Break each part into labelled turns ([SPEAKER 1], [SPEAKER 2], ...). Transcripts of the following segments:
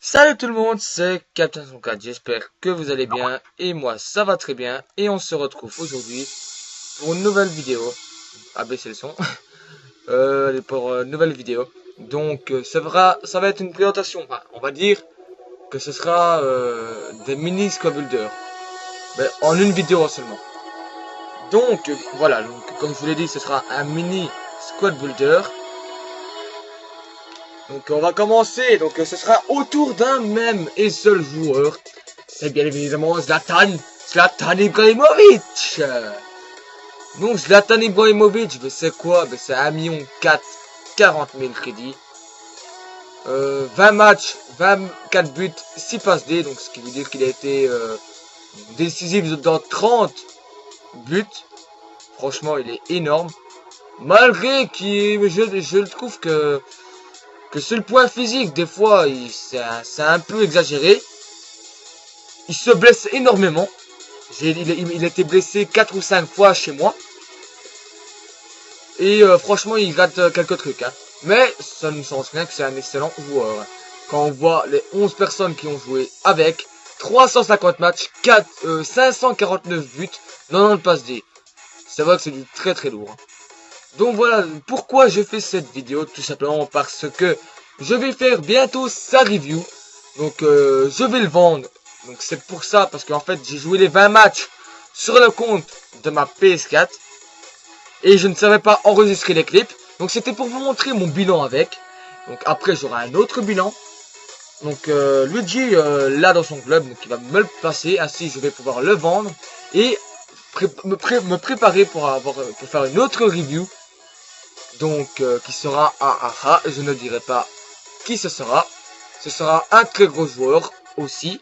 [SPEAKER 1] Salut tout le monde, c'est Captain 4, j'espère que vous allez bien, et moi ça va très bien, et on se retrouve aujourd'hui pour une nouvelle vidéo, abaissez le son, pour une nouvelle vidéo, donc ça va être une présentation, enfin, on va dire que ce sera des mini squad builders, mais en une vidéo seulement. Donc voilà, donc, comme je vous l'ai dit, ce sera un mini squad builder. Donc on va commencer, donc ce sera autour d'un même et seul joueur. C'est bien évidemment Zlatan Ibrahimovic. Donc Zlatan Ibrahimovic, c'est quoi? C'est 1,4 million 40 000 crédits. 20 matchs, 24 buts, 6 passes D, donc ce qui veut dire qu'il a été décisif dans 30 buts. Franchement, il est énorme. Malgré qu'il, je trouve que sur le point physique, des fois, c'est un peu exagéré. Il se blesse énormément. Il a été blessé 4 ou 5 fois chez moi. Et franchement, il rate quelques trucs. Hein. Mais ça ne change rien que c'est un excellent joueur. Quand on voit les 11 personnes qui ont joué avec, 350 matchs, 549 buts, 90 passes D. C'est vrai que c'est du très très lourd. Hein. Donc voilà, pourquoi je fais cette vidéo, tout simplement parce que je vais faire bientôt sa review. Donc je vais le vendre. Donc c'est pour ça, parce qu'en fait j'ai joué les 20 matchs sur le compte de ma PS4. Et je ne savais pas enregistrer les clips. Donc c'était pour vous montrer mon bilan avec. Donc après j'aurai un autre bilan. Donc Luigi là dans son club, donc il va me le passer. Ainsi je vais pouvoir le vendre. Et me préparer pour faire une autre review. Donc qui sera je ne dirai pas qui ce sera. Ce sera un très gros joueur aussi.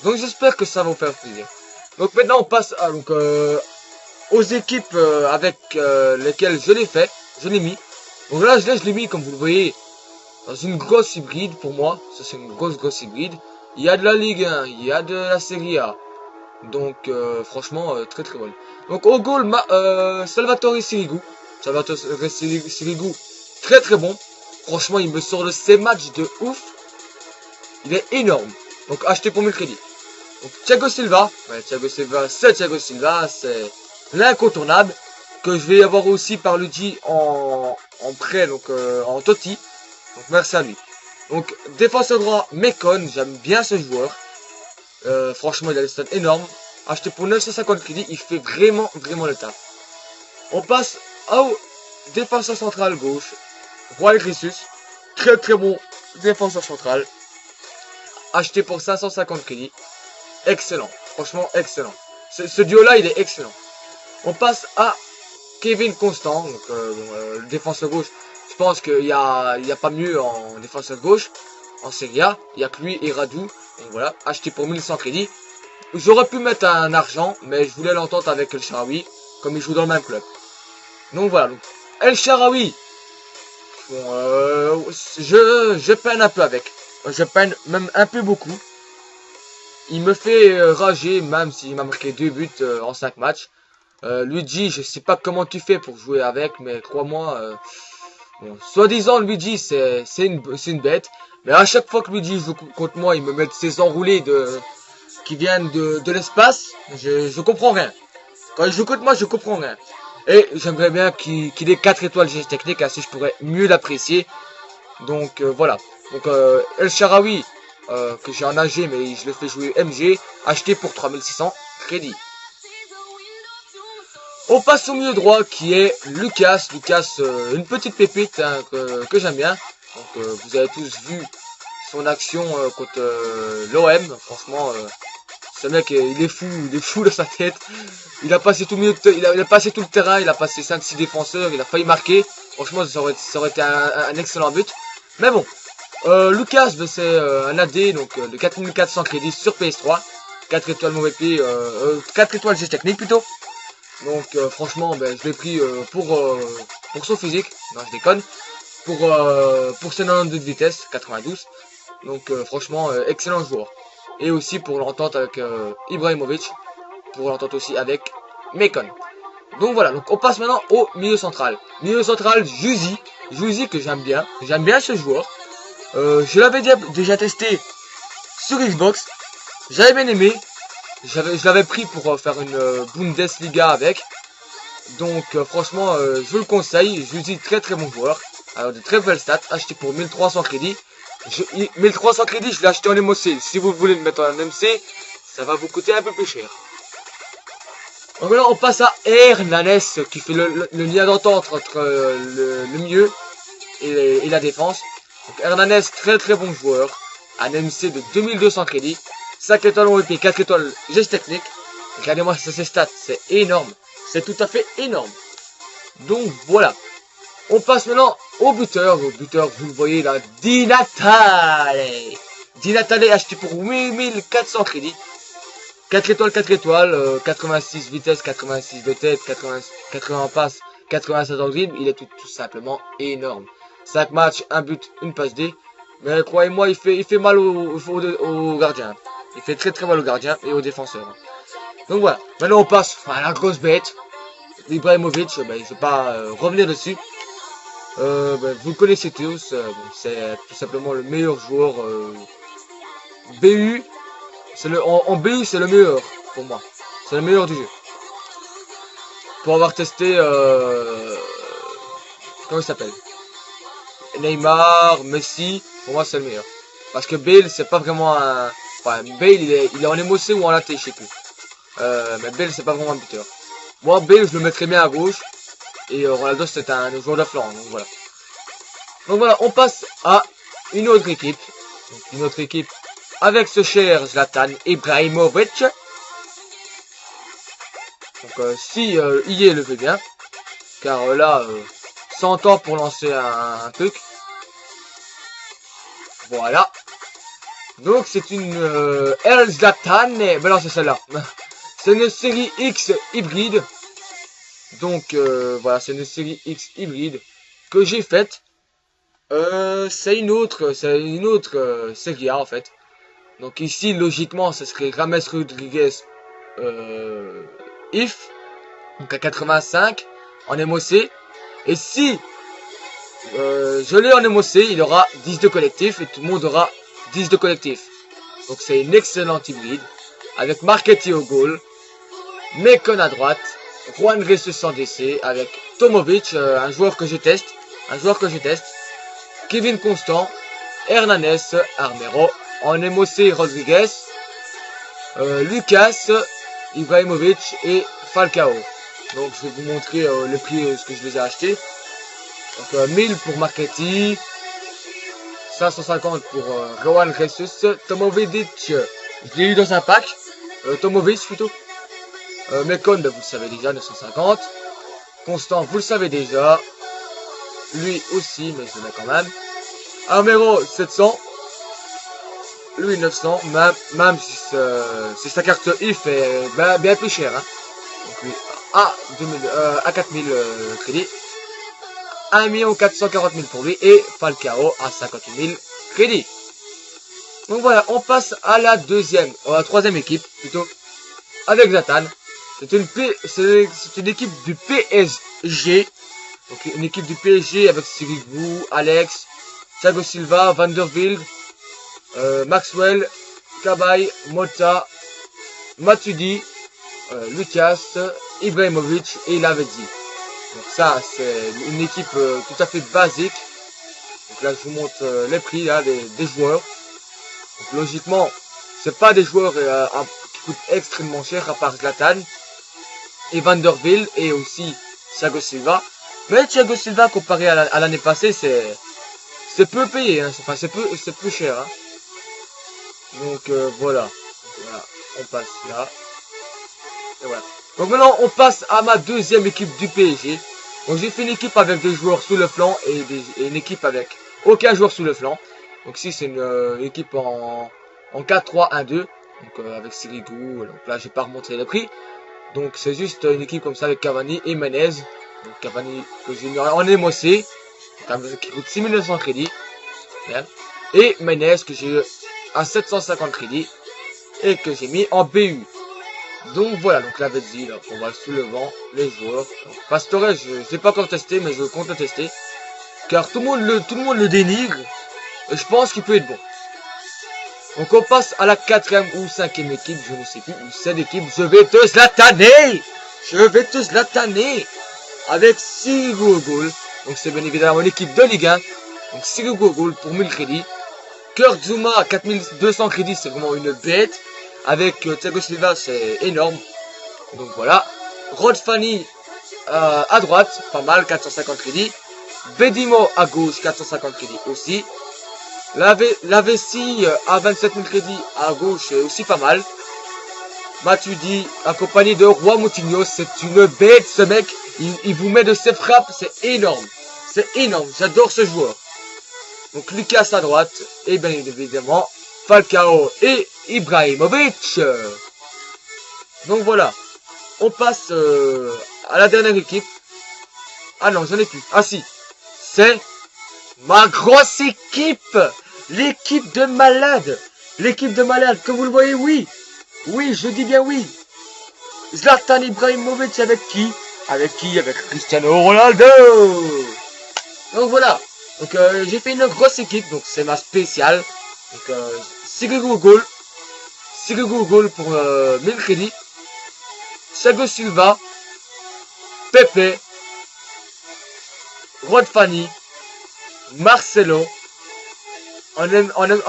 [SPEAKER 1] Donc j'espère que ça va vous faire plaisir. Donc maintenant on passe à, aux équipes avec lesquelles je l'ai fait. Je l'ai mis. Donc là je l'ai mis comme vous le voyez dans une grosse hybride pour moi. Ça c'est une grosse hybride. Il y a de la Ligue 1, il y a de la Serie A. Donc franchement très très bonne. Donc au goal Salvatore Sirigu. Salvatore Sirigu, très très bon. Franchement, il me sort de ses matchs de ouf. Il est énorme. Donc, acheté pour 1000 crédits. Donc, Thiago Silva. Ouais, Thiago Silva, c'est l'incontournable. Que je vais avoir aussi par Luigi en prêt, donc en Totti. Donc, merci à lui. Donc, défenseur droit, Mekon. J'aime bien ce joueur. Franchement, il a des stats énormes. Acheté pour 950 crédits, il fait vraiment le taf. On passe au défenseur central gauche, Roy Grissus, très très bon défenseur central, acheté pour 550 crédits, excellent, franchement excellent. Ce duo là il est excellent. On passe à Kevin Constant, donc le défenseur gauche. Je pense qu'il n'y a pas mieux en défenseur gauche, en Serie A, il n'y a que lui et Radu, donc voilà, acheté pour 1100 crédits. J'aurais pu mettre un argent, mais je voulais l'entente avec El Shaarawy, comme il joue dans le même club. Donc voilà, donc, El Shaarawy. Bon, je peine un peu avec. Je peine même un peu beaucoup. Il me fait rager, même s'il m'a marqué 2 buts en 5 matchs. Luigi, je sais pas comment tu fais pour jouer avec, mais crois-moi, bon, soi-disant Luigi c'est une bête. Mais à chaque fois que Luigi joue contre moi, il me met ses enroulés qui viennent de l'espace. Je comprends rien. Quand il joue contre moi, je comprends rien. Et j'aimerais bien qu'il ait 4 étoiles GG technique, ainsi je pourrais mieux l'apprécier. Donc voilà. Donc El Shaarawy, que j'ai en AG, mais je le fais jouer MG, acheté pour 3600 crédits. On passe au milieu droit qui est Lucas. Lucas, une petite pépite hein, que j'aime bien. Donc vous avez tous vu son action contre l'OM. Franchement, ce mec, il est fou dans sa tête. Il a passé tout il a passé tout le terrain, il a passé 5-6 défenseurs, il a failli marquer. Franchement, ça aurait été un excellent but. Mais bon, Lucas, c'est un AD donc de 4400 crédits sur PS3. 4 étoiles mauvais pied, 4 étoiles G technique plutôt. Donc franchement, je l'ai pris pour son physique. Non, je déconne. Pour ses 92 de vitesse, 92. Donc franchement, excellent joueur. Et aussi pour l'entente avec Ibrahimovic. Pour l'entente aussi avec Mekon. Donc voilà, donc on passe maintenant au milieu central. Milieu central, Juzi que j'aime bien. J'aime bien ce joueur. Je l'avais déjà testé sur Xbox. J'avais bien aimé. Je l'avais pris pour faire une Bundesliga avec. Donc franchement, je le conseille. Je vous dis très très bon joueur. Alors de très belles stats. Acheté pour 1300 crédits. 1300 crédits, je l'ai acheté en MOC. Si vous voulez le mettre en MC, ça va vous coûter un peu plus cher. Donc là, on passe à Hernanes qui fait le lien d'entente entre le milieu et la défense. Donc Hernanes, très très bon joueur. Un MC de 2200 crédits. 5 étoiles en EP, 4 étoiles geste technique. Regardez-moi ses stats, c'est énorme. C'est tout à fait énorme. Donc voilà. On passe maintenant au buteur. Au buteur, vous le voyez là, Di Natale. Di Natale acheté pour 8400 crédits. 4 étoiles, 4 étoiles, 86 vitesse, 86 de tête, 80 passes, 87 en dribble. Il est tout simplement énorme. 5 matchs, 1 but, une passe D. Mais croyez-moi, il fait mal au gardien. Il fait très très mal au gardien et aux défenseurs. Donc voilà. Maintenant on passe à la grosse bête. Ibrahimovic, je ne vais pas revenir dessus. Vous le connaissez tous. C'est tout simplement le meilleur joueur BU. En BU, c'est le meilleur pour moi. C'est le meilleur du jeu. Pour avoir testé... comment il s'appelle? Neymar, Messi, pour moi c'est le meilleur. Parce que Bale, c'est pas vraiment un... Enfin, Bale, il est en MOC ou en latte, je sais plus. Mais Bale, c'est pas vraiment un buteur. Moi, Bale, je le mettrais bien à gauche. Et Ronaldo, c'est un joueur de flanc. Donc voilà, on passe à une autre équipe. Donc, une autre équipe avec ce cher Zlatan Ibrahimovic. Donc si IE le fait bien. Car là, 100 ans pour lancer un truc. Voilà. Donc c'est une Zlatan. Mais non, c'est celle-là. C'est une série X hybride. Donc voilà, c'est une série X hybride que j'ai faite. C'est une autre série A en fait. Donc ici logiquement ce serait James Rodriguez if, donc à 85 en MOC. Et si je l'ai en MOC, il aura 10 de collectif et tout le monde aura 10 de collectif. Donc c'est une excellente hybride avec Marchetti au goal, Mekon à droite, Juan Jesus en DC avec Tomovic, un joueur que je teste, Kevin Constant, Hernanes, Armero, en MOC Rodriguez, Lucas, Ibrahimovic et Falcao. Donc je vais vous montrer le prix, ce que je les ai achetés. Donc 1000 pour Marchetti, 550 pour Juan Jesus, Tomovic, je l'ai eu dans un pack, Tomovic plutôt. Mekon, vous le savez déjà, 950. Constant, vous le savez déjà. Lui aussi, mais je le mets quand même. Armero, 700. Lui, 900. Même si sa carte IF est bien plus chère. Hein. Donc lui, à 4000 crédits. 1 440 000 pour lui. Et Falcao à 58 000 crédits. Donc voilà, on passe à la troisième équipe, plutôt. Avec Zlatan. C'est une équipe du PSG. Donc une équipe du PSG avec Sirigu, Alex, Thiago Silva, Van der Wilde, Maxwell, Kabay, Mota, Matuidi, Lucas, Ibrahimovic et Lavezzi. Donc ça c'est une équipe tout à fait basique. Donc là je vous montre les prix là, des joueurs. Donc logiquement c'est pas des joueurs qui coûtent extrêmement cher à part Zlatan et Van der Wilde et aussi Thiago Silva. Mais Thiago Silva comparé à l'année passée c'est peu payé, hein. Enfin c'est plus cher. Hein. Donc voilà, on passe là. Et voilà. Donc maintenant on passe à ma deuxième équipe du PSG. Donc j'ai fait une équipe avec des joueurs sous le flanc et une équipe avec aucun joueur sous le flanc. Donc ici c'est une équipe en 4-3-1-2. Donc avec Sirigu. Donc là j'ai pas remonté le prix. Donc c'est juste une équipe comme ça avec Cavani et Menez. Donc Cavani que j'ai mis en MOC. Qui coûte 6900 crédits. Et Menez que j'ai eu à 750 crédits. Et que j'ai mis en BU. Donc voilà, donc la Lavezzi, là, on va sous le vent, les joueurs. Donc, Pastore, je ne l'ai pas encore testé, mais je compte le tester. Car tout le monde le dénigre. Et je pense qu'il peut être bon. Donc on passe à la 4e ou 5e équipe, je ne sais plus, ou 7 équipe. Je vais te zlataner. Je vais te zlataner avec Sirigu au goal. Donc c'est bien évidemment l'équipe de Ligue 1. Donc Sirigu au goal pour 1000 crédits. Kurt Zouma 4200 crédits, c'est vraiment une bête. Avec Thiago Silva, c'est énorme. Donc voilà. Rod Fanny à droite, pas mal, 450 crédits. Bedimo à gauche, 450 crédits aussi. La Vessie à 27 000 crédits à gauche, est aussi pas mal. Matuidi, accompagné de Roi Moutinho, c'est une bête ce mec. Il vous met de ses frappes, c'est énorme. C'est énorme, j'adore ce joueur. Donc Lucas à droite, et bien évidemment, Falcao et Ibrahimovic. Donc voilà, on passe à la dernière équipe. Ah non, j'en ai plus. Ah si, c'est ma grosse équipe. L'équipe de malade. L'équipe de malade, comme vous le voyez, oui. Oui, je dis bien oui. Zlatan Ibrahimovic avec qui? Avec qui? Avec Cristiano Ronaldo. Donc voilà. Donc j'ai fait une grosse équipe, donc c'est ma spéciale. Donc Sirigu au goal. Sirigu au goal pour 1000 crédits. Thiago Silva. Pepe. Rod Fanny. Marcelo. En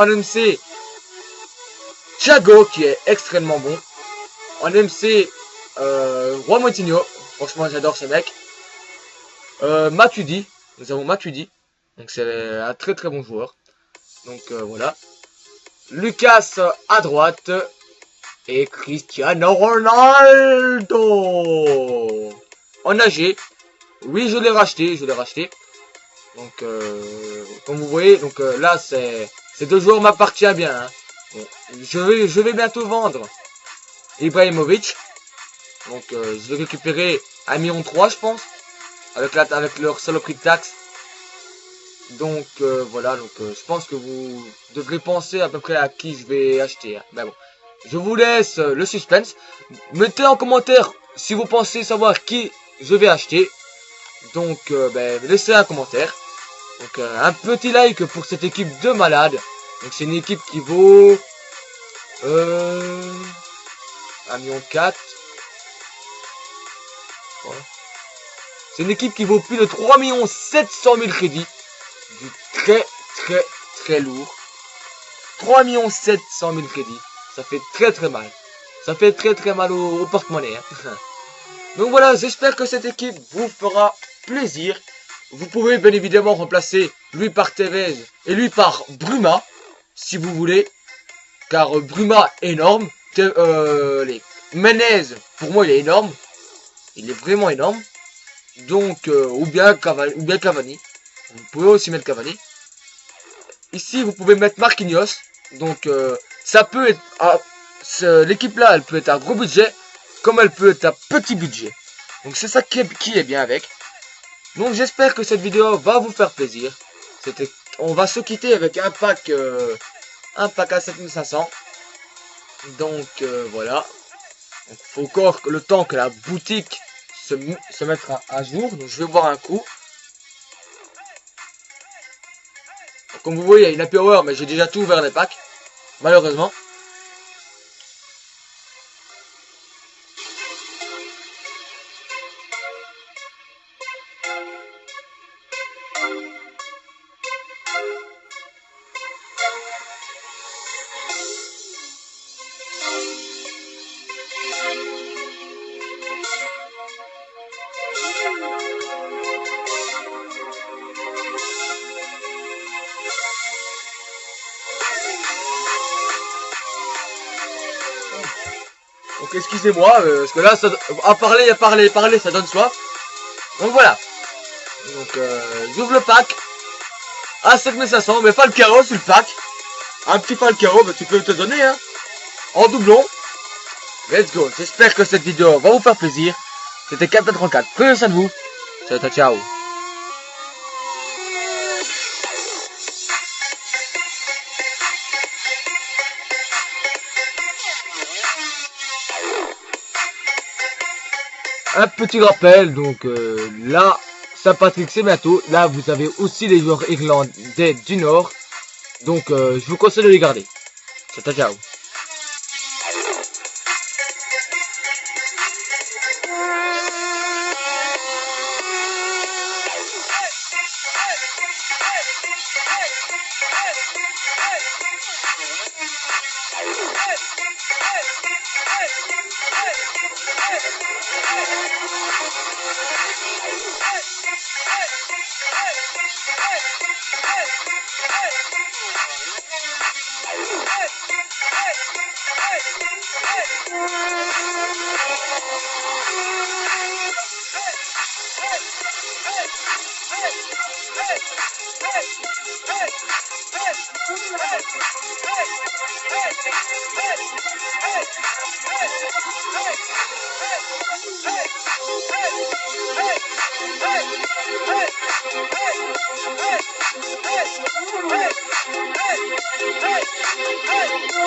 [SPEAKER 1] MC, Thiago qui est extrêmement bon. En MC, Roi Moutinho. Franchement, j'adore ce mec. Matuidi. Nous avons Matuidi. Donc c'est un très très bon joueur. Donc voilà. Lucas à droite. Et Cristiano Ronaldo. En AG. Oui, je l'ai racheté. Donc, comme vous voyez, donc là, ces deux joueurs m'appartiennent bien. Hein. Bon, je vais bientôt vendre Ibrahimovic. Donc, je vais récupérer 1,3 million, je pense, avec leur saloperie de taxe. Donc, voilà. Donc, je pense que vous devrez penser à peu près à qui je vais acheter. Hein. Mais bon, je vous laisse le suspense. Mettez en commentaire si vous pensez savoir qui je vais acheter. Donc, laissez un commentaire. Donc un petit like pour cette équipe de malades. Donc c'est une équipe qui vaut 1,4 million. Voilà. C'est une équipe qui vaut plus de 3 700 000 crédits. Du très très très lourd. 3 700 000 crédits. Ça fait très très mal. Ça fait très très mal au porte-monnaie. Hein. Donc voilà, j'espère que cette équipe vous fera plaisir. Vous pouvez bien évidemment remplacer lui par Tevez et lui par Bruma, si vous voulez. Car Bruma est énorme. Menez, pour moi, il est énorme. Il est vraiment énorme. Donc, ou bien Cavani. Vous pouvez aussi mettre Cavani. Ici, vous pouvez mettre Marquinhos. Donc, ça peut être... l'équipe là, elle peut être à gros budget, comme elle peut être à petit budget. Donc, c'est ça qui est bien avec. Donc j'espère que cette vidéo va vous faire plaisir. On va se quitter avec un pack à 7500. Donc voilà. Il faut encore le temps que la boutique se mette à jour. Donc je vais boire un coup. Donc, comme vous voyez, il y a une happy hour, mais j'ai déjà tout ouvert les packs. Malheureusement. Donc excusez-moi, parce que là, à parler, ça donne soif. Donc voilà. Donc j'ouvre le pack. À 7500, mais Falcao sur le pack. Un petit Falcao, bah, tu peux te donner, hein. En doublon. Let's go. J'espère que cette vidéo va vous faire plaisir. C'était Captain 34. Prenez soin de vous. Ciao, ciao. Un petit rappel, donc là, Saint-Patrick c'est bientôt. Là, vous avez aussi les joueurs irlandais du Nord. Donc, je vous conseille de les garder. C'était ciao. Hey!